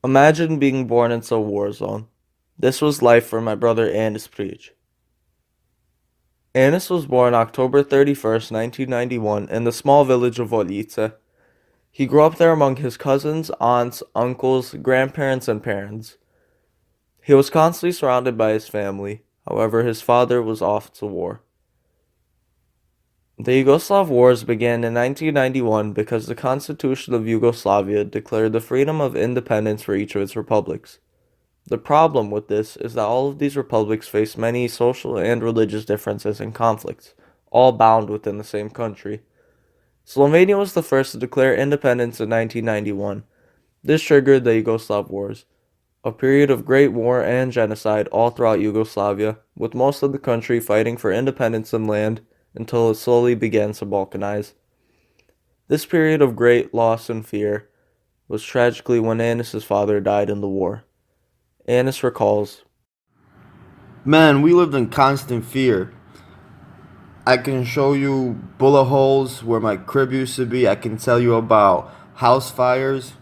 Imagine being born into a war zone. This was life for my brother Enis Prijic. Enis was born October 31st, 1991, in the small village of Volice. He grew up there among his cousins, aunts, uncles, grandparents, and parents. He was constantly surrounded by his family. However, his father was off to war. The Yugoslav Wars began in 1991 because the Constitution of Yugoslavia declared the freedom of independence for each of its republics. The problem with this is that all of these republics face many social and religious differences and conflicts, all bound within the same country. Slovenia was the first to declare independence in 1991. This triggered the Yugoslav Wars, a period of great war and genocide all throughout Yugoslavia, with most of the country fighting for independence and land until it slowly began to balkanize. This period of great loss and fear was tragically when Anis's father died in the war. Anis recalls, Man, we lived in constant fear. I can show you bullet holes where my crib used to be. I can tell you about house fires.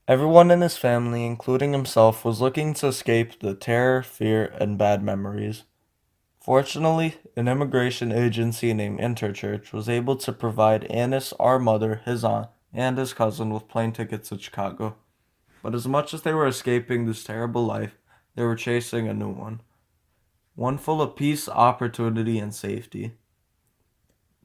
everyone in his family, including himself, was looking to escape the terror, fear, and bad memories. Fortunately, an immigration agency named Interchurch was able to provide Anis, our mother, his aunt, and his cousin with plane tickets to Chicago. But as much as they were escaping this terrible life, they were chasing a new one full of peace, opportunity, and safety.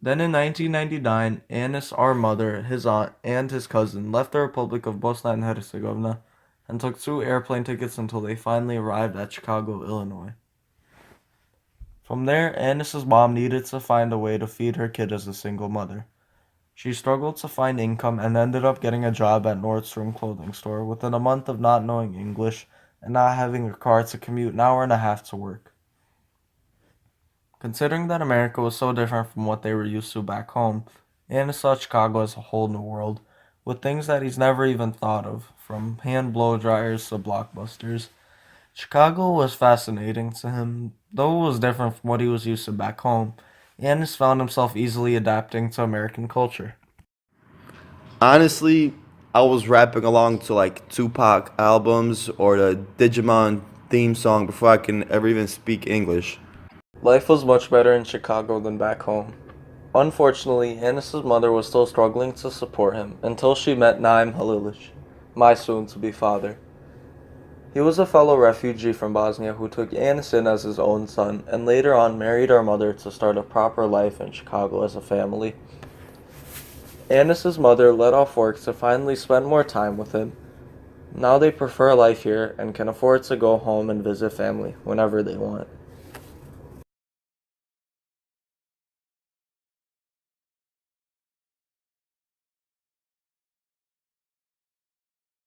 Then in 1999, Anis, our mother, his aunt, and his cousin left the Republic of Bosnia and Herzegovina and took 2 airplane tickets until they finally arrived at Chicago, Illinois. From there, Anis's mom needed to find a way to feed her kid as a single mother. She struggled to find income and ended up getting a job at Nordstrom clothing store within a month of not knowing English and not having a car to commute an hour and a half to work. Considering that America was so different from what they were used to back home, Anis saw Chicago as a whole new world, with things that he's never even thought of, from hand blow dryers to blockbusters. Chicago was fascinating to him, though it was different from what he was used to back home. Anis found himself easily adapting to American culture. Honestly, I was rapping along to like Tupac albums or the Digimon theme song before I can ever even speak English. Life was much better in Chicago than back home. Unfortunately, Anis's mother was still struggling to support him until she met Naim Halilic, my soon-to-be father. He was a fellow refugee from Bosnia who took Anis in as his own son and later on married our mother to start a proper life in Chicago as a family. Anis's mother let off work to finally spend more time with him. Now they prefer life here and can afford to go home and visit family whenever they want.